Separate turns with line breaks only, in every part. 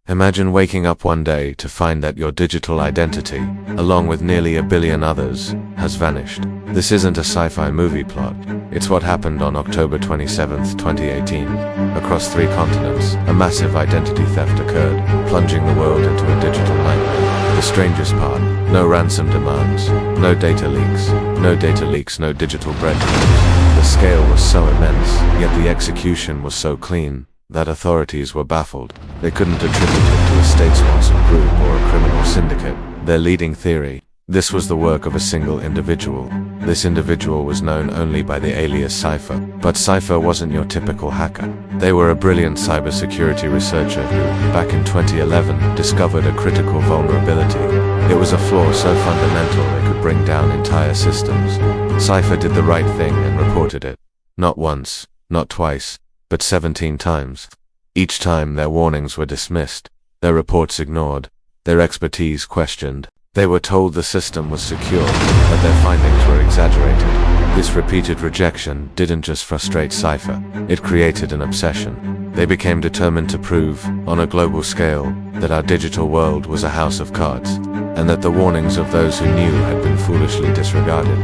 Imagine waking up one day to find that your digital identity, along with nearly a billion others, has vanished. This isn't a sci-fi movie plot. It's what happened on October 27, 2018. Across 3 continents, a massive identity theft occurred, plunging the world into a digital nightmare. The strangest part, no ransom demands, no data leaks, no digital breadcrumbs. The scale was so immense, yet the execution was so clean that authorities were baffled. They couldn't attribute it to a state-sponsored group or a criminal syndicate. Their leading theory: this was the work of a single individual. This individual was known only by the alias Cipher. But Cipher wasn't your typical hacker. They were a brilliant cybersecurity researcher who, back in 2011, discovered a critical vulnerability. It was a flaw so fundamental it could bring down entire systems. Cipher did the right thing and reported it. Not once, not twice, but 17 times. Each time their warnings were dismissed, their reports ignored, their expertise questioned. They were told the system was secure, but their findings were exaggerated. This repeated rejection didn't just frustrate Cipher, it created an obsession. They became determined to prove, on a global scale, that our digital world was a house of cards, and that the warnings of those who knew had been foolishly disregarded.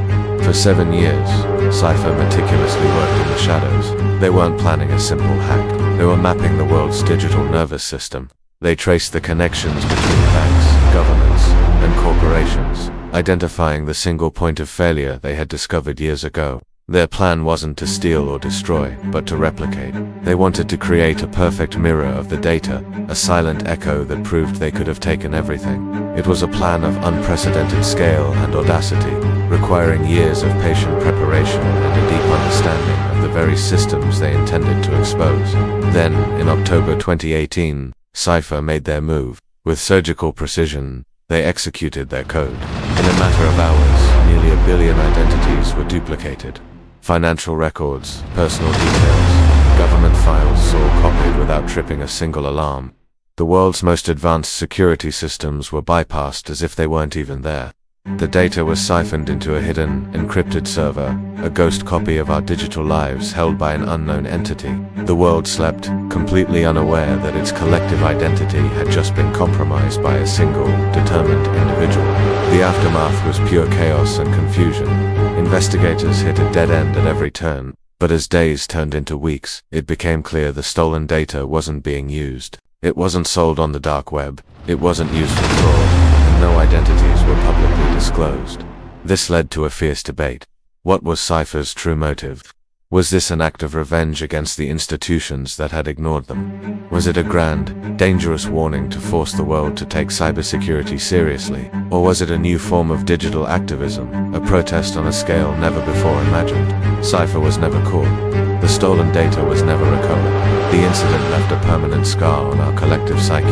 For 7 years, Cipher meticulously worked in the shadows. They weren't planning a simple hack. They were mapping the world's digital nervous system. They traced the connections between banks, governments, and corporations, identifying the single point of failure they had discovered years ago. Their plan wasn't to steal or destroy, but to replicate. They wanted to create a perfect mirror of the data, a silent echo that proved they could have taken everything. It was a plan of unprecedented scale and audacity, requiring years of patient preparation and a deep understanding of the very systems they intended to expose. Then, in October 2018, Cipher made their move. With surgical precision, they executed their code. In a matter of hours, nearly a billion identities were duplicated. Financial records, personal details, government files all copied without tripping a single alarm. The world's most advanced security systems were bypassed as if they weren't even there. The data was siphoned into a hidden, encrypted server, a ghost copy of our digital lives held by an unknown entity. The world slept, completely unaware that its collective identity had just been compromised by a single, determined individual. The aftermath was pure chaos and confusion. Investigators hit a dead end at every turn, but as days turned into weeks, it became clear the stolen data wasn't being used. It wasn't sold on the dark web, it wasn't used for fraud, and no identities were publicly disclosed. This led to a fierce debate. What was Cipher's true motive? Was this an act of revenge against the institutions that had ignored them? Was it a grand, dangerous warning to force the world to take cybersecurity seriously? Or was it a new form of digital activism, a protest on a scale never before imagined? Cipher was never caught. The stolen data was never recovered. The incident left a permanent scar on our collective psyche,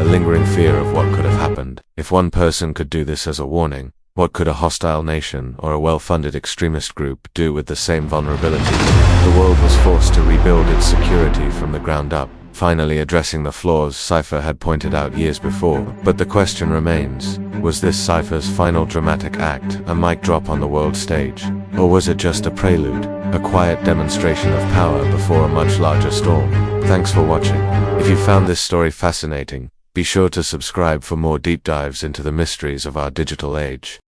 a lingering fear of what could have happened. If one person could do this as a warning, what could a hostile nation or a well-funded extremist group do with the same vulnerability? The world was forced to rebuild its security from the ground up, finally addressing the flaws Cipher had pointed out years before. But the question remains, was this Cipher's final dramatic act, a mic drop on the world stage? Or was it just a prelude, a quiet demonstration of power before a much larger storm? Thanks for watching. If you found this story fascinating, be sure to subscribe for more deep dives into the mysteries of our digital age.